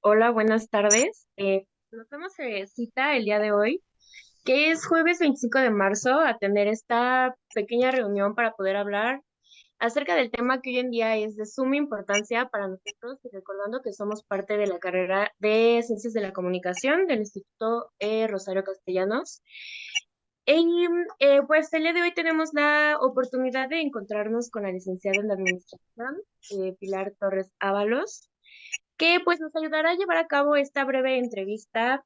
Hola, buenas tardes. Nos damos cita el día de hoy, que es jueves 25 de marzo, a tener esta pequeña reunión para poder hablar acerca del tema que hoy en día es de suma importancia para nosotros, y recordando que somos parte de la carrera de Ciencias de la Comunicación del Instituto Rosario Castellanos. Y pues el día de hoy tenemos la oportunidad de encontrarnos con la licenciada en la Administración, Pilar Torres Ábalos, que pues nos ayudará a llevar a cabo esta breve entrevista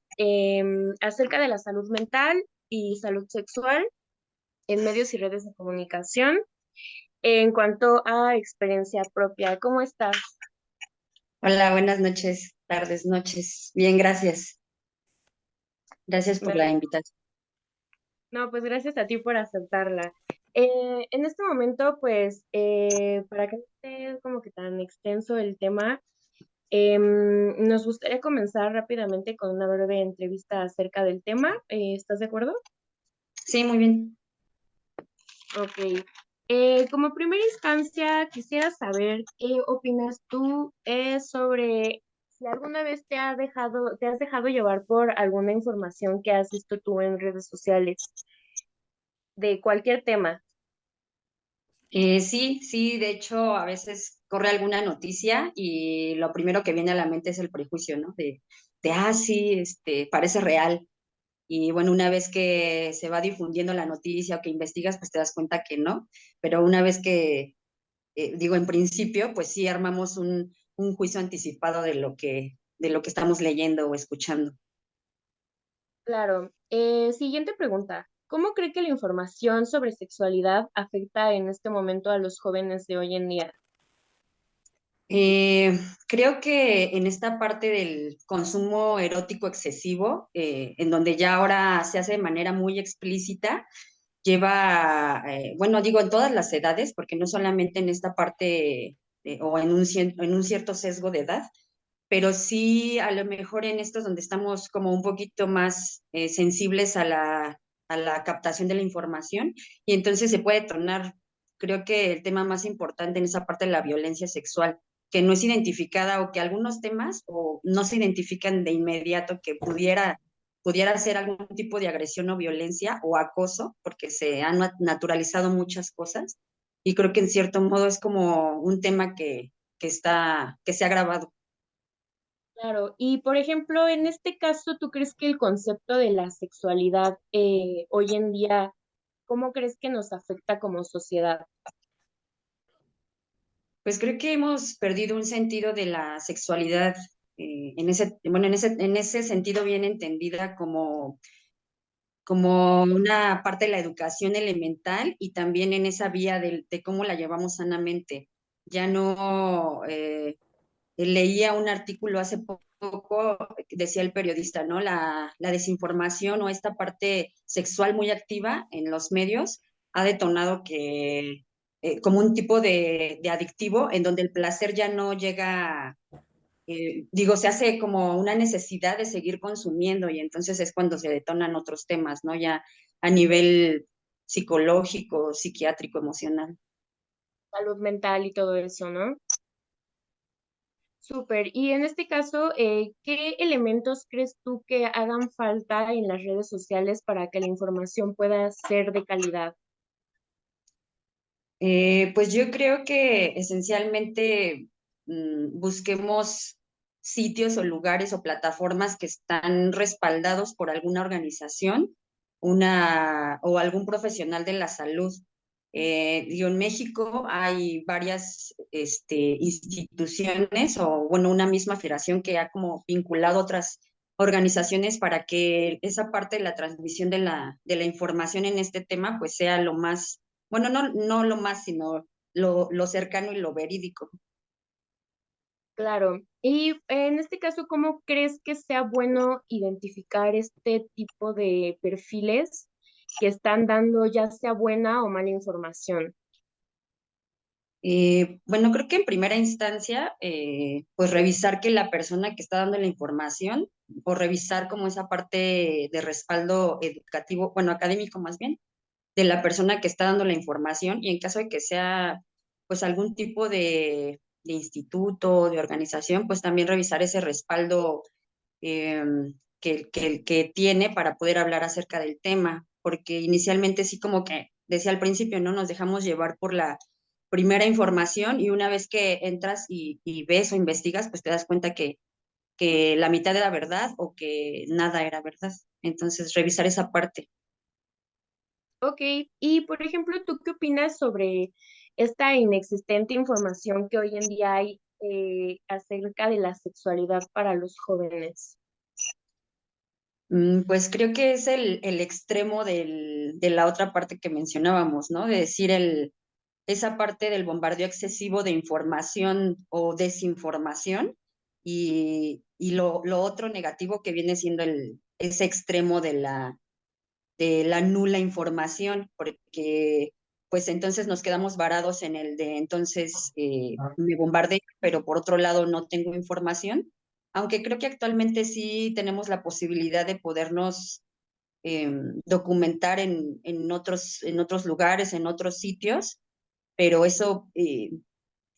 acerca de la salud mental y salud sexual en medios y redes de comunicación en cuanto a experiencia propia. ¿Cómo estás? Hola, buenas noches, tardes, noches. Bien, gracias. Gracias por la invitación. No, pues gracias a ti por aceptarla. En este momento, pues, para que no esté como que tan extenso el tema, nos gustaría comenzar rápidamente con una breve entrevista acerca del tema. ¿Estás de acuerdo? Sí, muy bien. Ok. Como primera instancia, quisiera saber qué opinas tú sobre si alguna vez te has dejado llevar por alguna información que has visto tú en redes sociales de cualquier tema. Sí, sí, de hecho, a veces corre alguna noticia y lo primero que viene a la mente es el prejuicio, ¿no? Sí, parece real. Y bueno, una vez que se va difundiendo la noticia o que investigas, pues te das cuenta que no. Pero una vez que, digo, en principio, pues sí armamos un juicio anticipado de lo que estamos leyendo o escuchando. Claro. Siguiente pregunta. ¿Cómo cree que la información sobre sexualidad afecta en este momento a los jóvenes de hoy en día? Eh, Creo que en esta parte del consumo erótico excesivo, en donde ya ahora se hace de manera muy explícita, lleva, bueno, digo en todas las edades, porque no solamente en esta parte o en en un cierto sesgo de edad, pero sí a lo mejor en estos donde estamos como un poquito más sensibles a a la captación de la información y entonces se puede tornar, creo que el tema más importante en esa parte de la violencia sexual, que no es identificada o que algunos temas o no se identifican de inmediato que pudiera ser algún tipo de agresión o violencia o acoso, porque se han naturalizado muchas cosas y creo que en cierto modo es como un tema que se ha agravado. Claro, y por ejemplo, en este caso, ¿tú crees que el concepto de la sexualidad hoy en día, cómo crees que nos afecta como sociedad? Pues creo que hemos perdido un sentido de la sexualidad en ese, bueno, en ese sentido bien entendida como una parte de la educación elemental y también en esa vía de cómo la llevamos sanamente. Ya no, leía un artículo hace poco, decía el periodista, ¿no? La desinformación o esta parte sexual muy activa en los medios ha detonado que, como un tipo de adictivo en donde el placer ya no llega, digo, se hace como una necesidad de seguir consumiendo y entonces es cuando se detonan otros temas, ¿no? Ya a nivel psicológico, psiquiátrico, emocional. Salud mental y todo eso, ¿no? Súper. Y en este caso, ¿qué elementos crees tú que hagan falta en las redes sociales para que la información pueda ser de calidad? Pues yo creo que esencialmente busquemos sitios o lugares o plataformas que están respaldados por alguna organización, o algún profesional de la salud. Digo, en México hay varias instituciones o, bueno, una misma federación que ha como vinculado otras organizaciones para que esa parte de la transmisión de de la información en este tema pues sea lo más, bueno, no lo más, sino lo cercano y lo verídico. Claro. Y en este caso, ¿cómo crees que sea bueno identificar este tipo de perfiles que están dando ya sea buena o mala información? Bueno, creo que en primera instancia, pues revisar que la persona que está dando la información o revisar como esa parte de respaldo educativo, bueno, académico más bien, de la persona que está dando la información y en caso de que sea pues algún tipo de instituto, de organización, pues también revisar ese respaldo eh, que tiene para poder hablar acerca del tema, porque inicialmente sí como que decía al principio, ¿no? Nos dejamos llevar por la primera información y una vez que entras y ves o investigas, pues te das cuenta que la mitad era verdad o que nada era verdad. Entonces, revisar esa parte. Ok, y por ejemplo, ¿tú qué opinas sobre esta inexistente información que hoy en día hay acerca de la sexualidad para los jóvenes? Pues creo que es el extremo de la otra parte que mencionábamos, ¿no? De decir esa parte del bombardeo excesivo de información o desinformación y lo otro negativo que viene siendo ese extremo de la nula información, porque pues entonces nos quedamos varados en el de entonces me bombardeo, pero por otro lado no tengo información, aunque creo que actualmente sí tenemos la posibilidad de podernos documentar en otros lugares, en otros sitios, pero eso,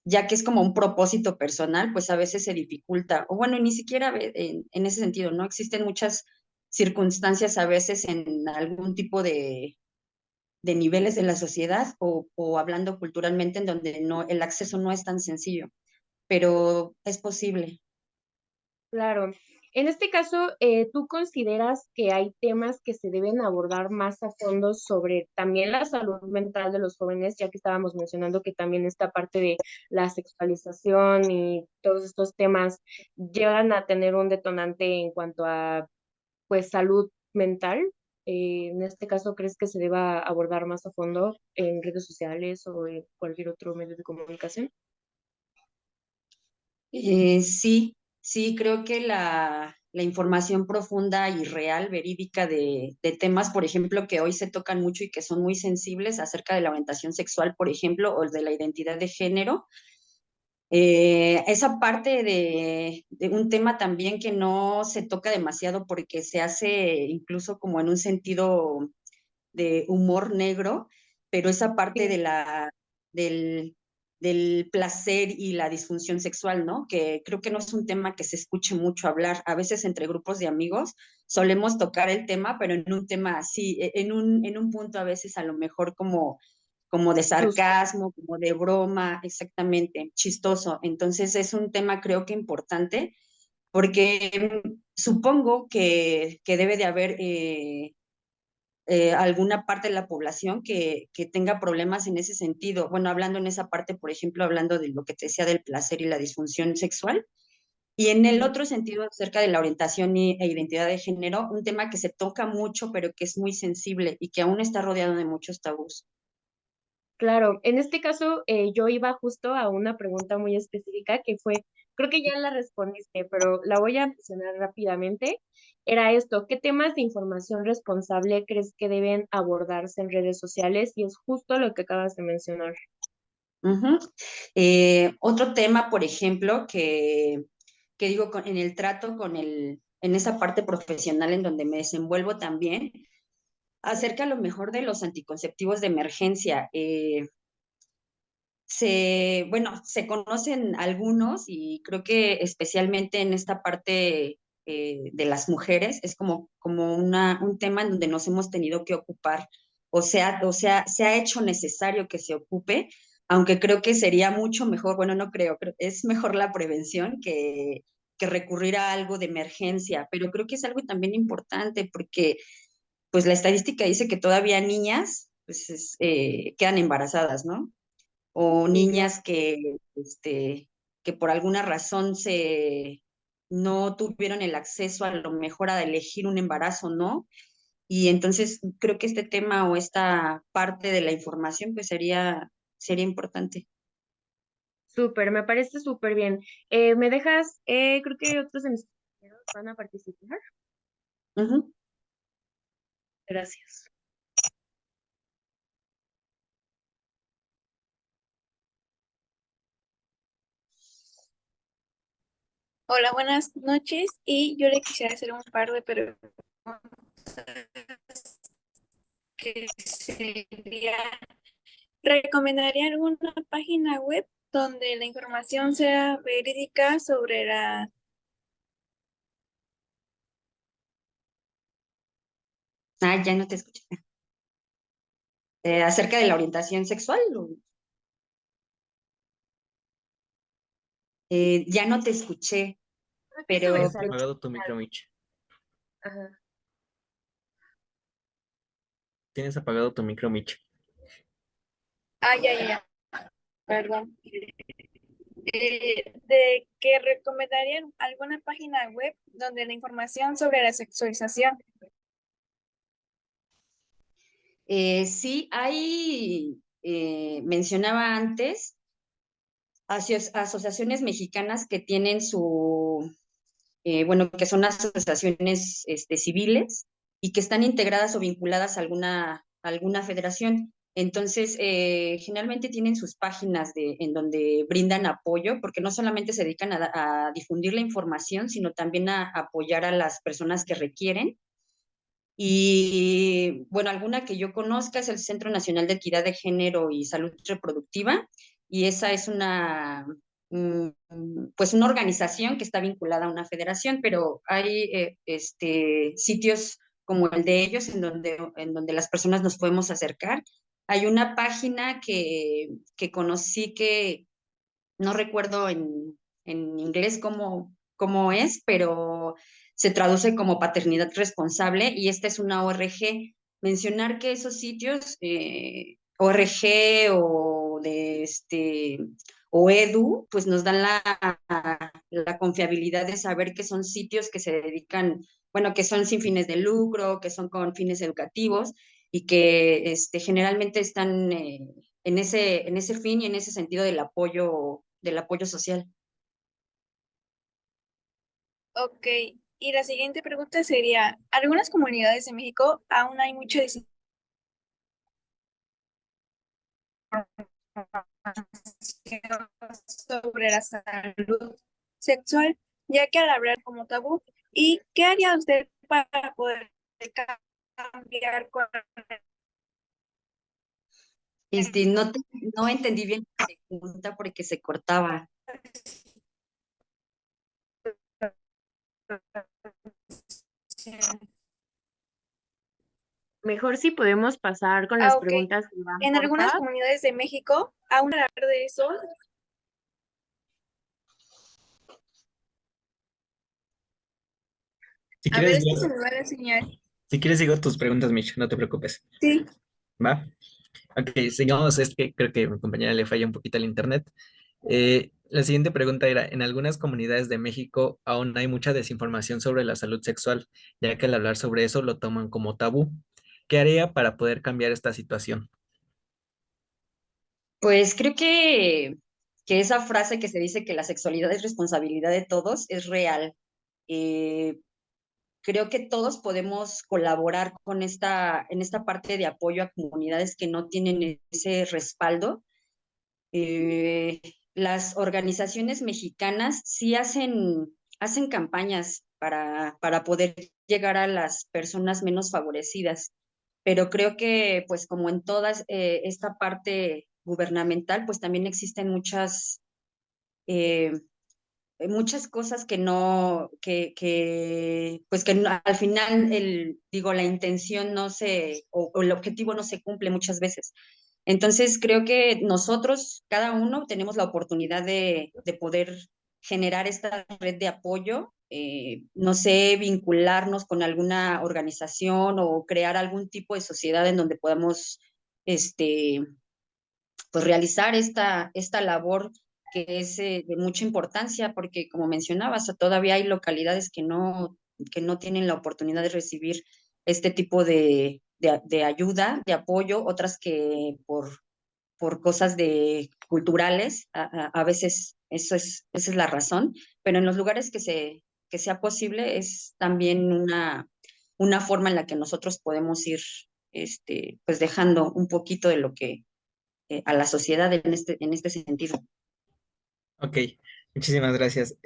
ya que es como un propósito personal, pues a veces se dificulta, o bueno, ni siquiera en ese sentido, ¿no? Existen muchas circunstancias a veces en algún tipo de niveles de la sociedad o hablando culturalmente en donde no, el acceso no es tan sencillo, pero es posible. Claro. En este caso, ¿tú consideras que hay temas que se deben abordar más a fondo sobre también la salud mental de los jóvenes, ya que estábamos mencionando que también esta parte de la sexualización y todos estos temas llegan a tener un detonante en cuanto a, pues, salud mental? En este caso, ¿crees que se deba abordar más a fondo en redes sociales o en cualquier otro medio de comunicación? Sí, sí, creo que la información profunda y real, verídica de temas, por ejemplo, que hoy se tocan mucho y que son muy sensibles acerca de la orientación sexual, por ejemplo, o de la identidad de género, esa parte de un tema también que no se toca demasiado porque se hace incluso como en un sentido de humor negro, pero esa parte Sí. del, del placer y la disfunción sexual, ¿no? Que creo que no es un tema que se escuche mucho hablar. A veces entre grupos de amigos solemos tocar el tema, pero en un tema así, en un punto a veces a lo mejor como de Justo. sarcasmo, como de broma, exactamente, chistoso. Entonces es un tema creo que importante porque supongo que debe de haber alguna parte de la población que tenga problemas en ese sentido. Bueno, hablando en esa parte, por ejemplo, hablando de lo que te decía del placer y la disfunción sexual. Y en el Ujú. otro sentido, acerca de la orientación e identidad de género, un tema que se toca mucho, pero que es muy sensible y que aún está rodeado de muchos tabús. Claro, en este caso yo iba justo a una pregunta muy específica que fue, creo que ya la respondiste, pero la voy a mencionar rápidamente. Era esto, ¿qué temas de información responsable crees que deben abordarse en redes sociales? Y es justo lo que acabas de mencionar. Ujú. Otro tema, por ejemplo, que digo, en el trato con en esa parte profesional en donde me desenvuelvo también, acerca a lo mejor de los anticonceptivos de emergencia. Bueno, se conocen algunos y creo que especialmente en esta parte de las mujeres es como un tema en donde nos hemos tenido que ocupar, o sea, se ha hecho necesario que se ocupe, aunque creo que sería mucho mejor, bueno, no creo, es mejor la prevención que recurrir a algo de emergencia, pero creo que es algo también importante porque pues la estadística dice que todavía niñas pues, quedan embarazadas, ¿no? O Sí, claro. niñas que por alguna razón no tuvieron el acceso a lo mejor a elegir un embarazo, ¿no? Y entonces creo que este tema o esta parte de la información pues sería importante. Súper, me parece súper bien. ¿Me dejas? Creo que otros de mis compañeros van a participar. Ujú. Gracias. Hola, buenas noches. Y yo le quisiera hacer un par de preguntas que sería, ¿recomendaría alguna página web donde la información sea verídica sobre la... Ah, ya no te escuché. Acerca de la orientación sexual, ya no te escuché, Creo que pero sobre Tienes salud. apagado tu micro, Mitch. Ajá. Tienes apagado tu micro, Mitch. Ah, ya, perdón. De que recomendarían alguna página web donde la información sobre la sexualización. sí, hay, mencionaba antes, asociaciones mexicanas que tienen bueno, que son asociaciones civiles y que están integradas o vinculadas a alguna federación. Entonces, generalmente tienen sus páginas en donde brindan apoyo, porque no solamente se dedican a difundir la información, sino también a apoyar a las personas que requieren. Y bueno, alguna que yo conozca es el Centro Nacional de Equidad de Género y Salud Reproductiva, y esa es pues una organización que está vinculada a una federación, pero hay sitios como el de ellos en donde las personas nos podemos acercar. Hay una página que conocí que no recuerdo en inglés cómo es, pero se traduce como paternidad responsable y esta es una ORG. Mencionar que esos sitios, ORG o EDU, pues nos dan la confiabilidad de saber que son sitios que se dedican, bueno, que son sin fines de lucro, que son con fines educativos y que generalmente están en ese fin y en ese sentido del apoyo social. Ok, y la siguiente pregunta sería, algunas comunidades de México aún hay mucha desinformación sobre la salud sexual, ya que al hablar como tabú, ¿y qué haría usted para poder cambiar con No, no entendí bien la pregunta porque se cortaba. Mejor si podemos pasar con las Ah, ok. preguntas que van En algunas cortas. comunidades de México, aún al hablar de eso, Si a ver, quieres, es que se digo, me va la señal. si quieres digo tus preguntas, Mitch, no te preocupes. Sí, ¿Va? Ok, sigamos, es que creo que a mi compañera le falla un poquito el internet. La siguiente pregunta era, en algunas comunidades de México aún hay mucha desinformación sobre la salud sexual, ya que al hablar sobre eso lo toman como tabú. ¿Qué haría para poder cambiar esta situación? Pues creo que esa frase que se dice que la sexualidad es responsabilidad de todos es real. Eh, Creo que todos podemos colaborar en esta parte de apoyo a comunidades que no tienen ese respaldo. Eh, las organizaciones mexicanas sí hacen campañas para poder llegar a las personas menos favorecidas, pero creo que pues como en toda esta parte gubernamental, pues también existen eh, muchas cosas que no, pues que al final digo, la intención no o el objetivo no se cumple muchas veces. Entonces, creo que nosotros, cada uno, tenemos la oportunidad de poder generar esta red de apoyo, no sé, vincularnos con alguna organización o crear algún tipo de sociedad en donde podamos, este, pues realizar esta labor que es de mucha importancia, porque como mencionabas, todavía hay localidades que no tienen la oportunidad de recibir este tipo de ayuda, de apoyo, otras que por cosas culturales, a veces esa es la razón, pero en los lugares que sea posible es también una forma en la que nosotros podemos ir pues dejando un poquito de lo que a la sociedad en este sentido. Ok, muchísimas gracias.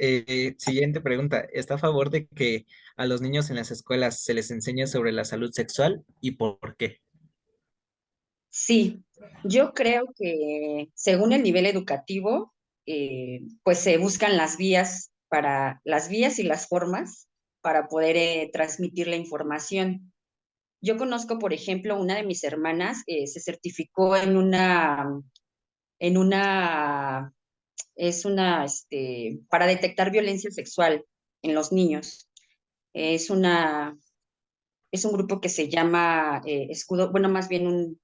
Siguiente pregunta. ¿Está a favor de que a los niños en las escuelas se les enseñe sobre la salud sexual y por qué? Sí, yo creo que según el nivel educativo, pues se buscan las vías y las formas para poder transmitir la información. Yo conozco, por ejemplo, una de mis hermanas se certificó en una, para detectar violencia sexual en los niños. Es una, es un grupo que se llama Escudo, bueno, más bien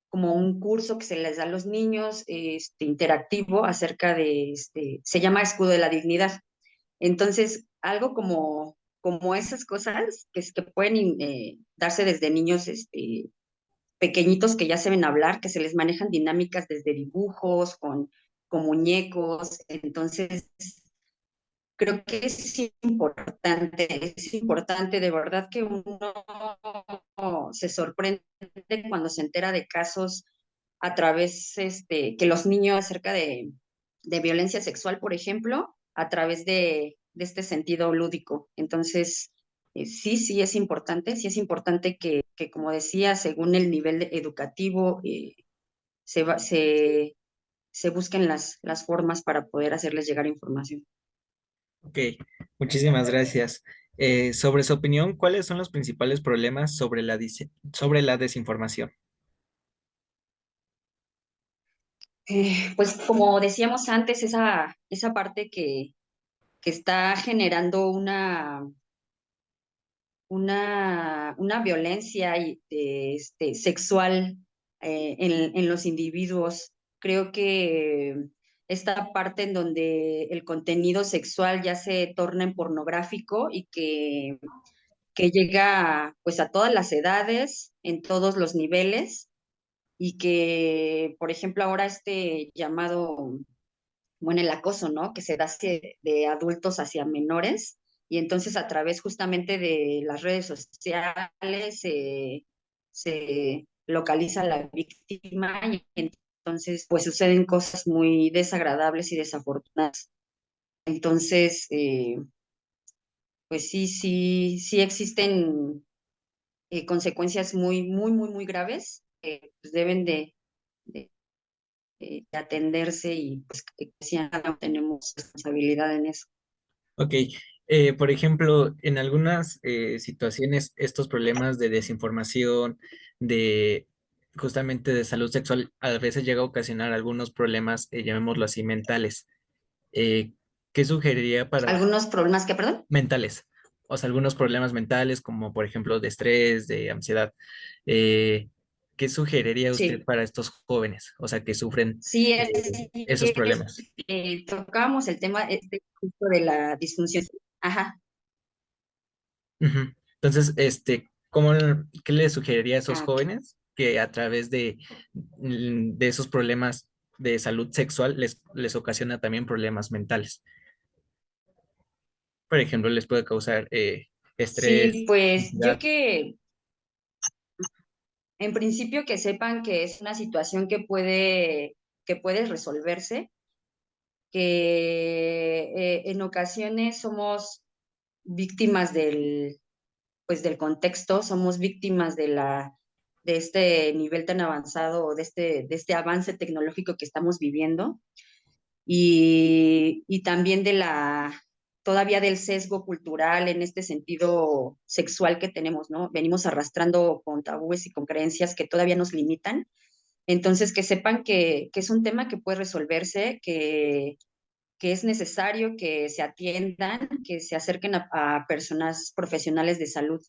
como un curso que se les da a los niños, interactivo acerca se llama Escudo de la Dignidad. Entonces, algo como esas cosas que pueden darse desde niños, pequeñitos que ya saben hablar, que se les manejan dinámicas desde dibujos, con muñecos. Entonces, creo que es importante de verdad que uno se sorprende cuando se entera de casos a través, que los niños acerca de violencia sexual, por ejemplo, a través de este sentido lúdico. Entonces, sí es importante que, como decía, según el nivel educativo, se, va- se, se busquen las formas para poder hacerles llegar información. Ok, muchísimas gracias. Sobre su opinión, ¿cuáles son los principales problemas sobre sobre la desinformación? Pues como decíamos antes, esa parte que está generando una violencia sexual en los individuos. Creo que esta parte en donde el contenido sexual ya se torna en pornográfico y que llega pues a todas las edades, en todos los niveles, y que, por ejemplo, ahora este llamado, bueno, el acoso, ¿no? Que se da de adultos hacia menores, y entonces a través justamente de las redes sociales se localiza a la víctima y entonces pues suceden cosas muy desagradables y desafortunadas. Entonces, pues sí existen consecuencias muy graves que pues, deben de- de atenderse y pues que sí tenemos responsabilidad en eso. Ok, por ejemplo, en algunas situaciones, estos problemas de desinformación, de justamente de salud sexual, a veces llega a ocasionar algunos problemas, llamémoslo así, mentales. ¿Qué sugeriría para Algunos problemas que, perdón. mentales? O sea, algunos problemas mentales, como por ejemplo de estrés, de ansiedad. Eh, ¿Qué sugeriría usted Sí, para estos jóvenes? O sea, que sufren sí, esos problemas. tocábamos el tema justo de la disfunción. Ajá. Ujú. Entonces, ¿qué le sugeriría a esos Ah, ok. jóvenes que a través de esos problemas de salud sexual les ocasiona también problemas mentales? Por ejemplo, les puede causar Sí, estrés, pues yo ansiedad. en principio que sepan que es una situación que puede resolverse, que en ocasiones somos víctimas del contexto, somos víctimas de este nivel tan avanzado, de este avance tecnológico que estamos viviendo y también todavía del sesgo cultural en este sentido sexual que tenemos, ¿no? Venimos arrastrando con tabúes y con creencias que todavía nos limitan. Entonces, que sepan que es un tema que puede resolverse, que es necesario que se atiendan, que se acerquen a personas profesionales de salud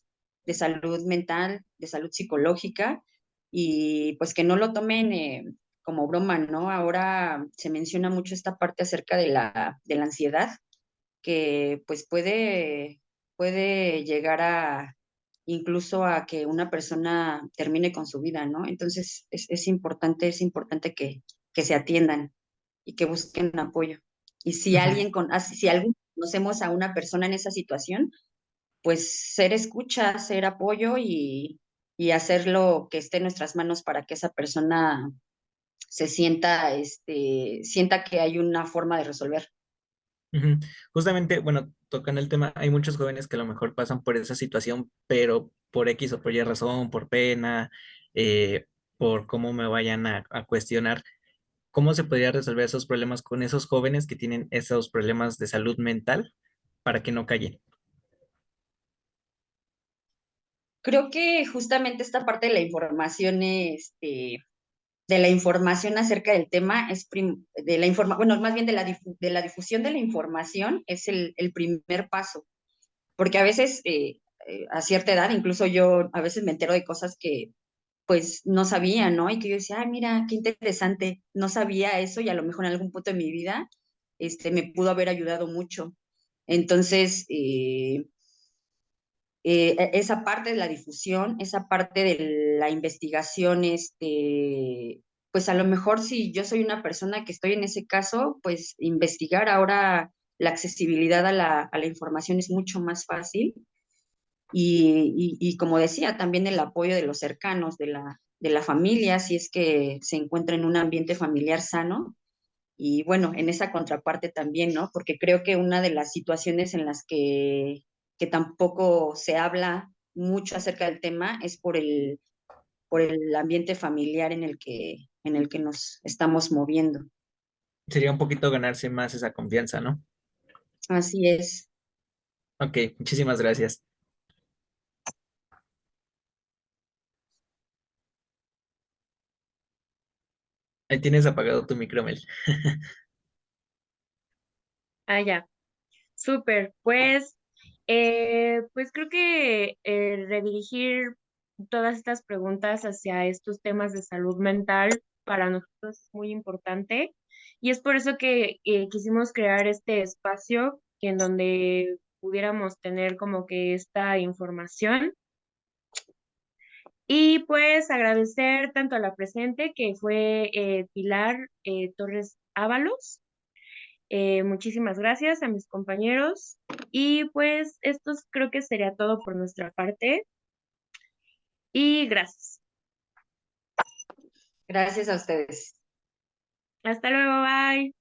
mental, de salud psicológica, y pues que no lo tomen como broma, ¿no? Ahora se menciona mucho esta parte acerca de la ansiedad, que pues puede llegar incluso a que una persona termine con su vida, ¿no? Entonces es importante que se atiendan y que busquen apoyo. Y Ujú, si alguien conocemos a una persona en esa situación, pues ser escucha, ser apoyo y hacer lo que esté en nuestras manos para que esa persona sienta que hay una forma de resolver. ujú. Justamente, bueno, tocando el tema, hay muchos jóvenes que a lo mejor pasan por esa situación, pero por X o por Y razón, por pena, eh, por cómo me vayan a cuestionar. ¿Cómo se podría resolver esos problemas con esos jóvenes que tienen esos problemas de salud mental para que no callen? Creo que justamente esta parte de la información, de la información acerca del tema de la bueno, más bien de la difusión de la información es el primer paso, porque a veces a cierta edad, incluso yo a veces me entero de cosas que pues no sabía, ¿no? Y que yo decía, ay, mira, qué interesante, no sabía eso y a lo mejor en algún punto de mi vida me pudo haber ayudado mucho. Entonces, esa parte de la difusión, esa parte de la investigación, pues a lo mejor si yo soy una persona que estoy en ese caso, pues investigar ahora la accesibilidad a la información es mucho más fácil y como decía, también el apoyo de los cercanos, de la familia, si es que se encuentra en un ambiente familiar sano. Y bueno, en esa contraparte también, ¿no? Porque creo que una de las situaciones en las que tampoco se habla mucho acerca del tema es por el ambiente familiar en el que nos estamos moviendo. Sería un poquito ganarse más esa confianza, ¿no? Así es. Ok, muchísimas gracias. Ahí tienes apagado tu micro, Mel. Ah, ya. Súper. Pues creo que redirigir todas estas preguntas hacia estos temas de salud mental para nosotros es muy importante y es por eso que quisimos crear este espacio en donde pudiéramos tener como que esta información y pues agradecer tanto a la presente que fue Pilar Torres Ábalos. Muchísimas gracias a mis compañeros y pues esto creo que sería todo por nuestra parte y gracias. Gracias a ustedes. Hasta luego, bye.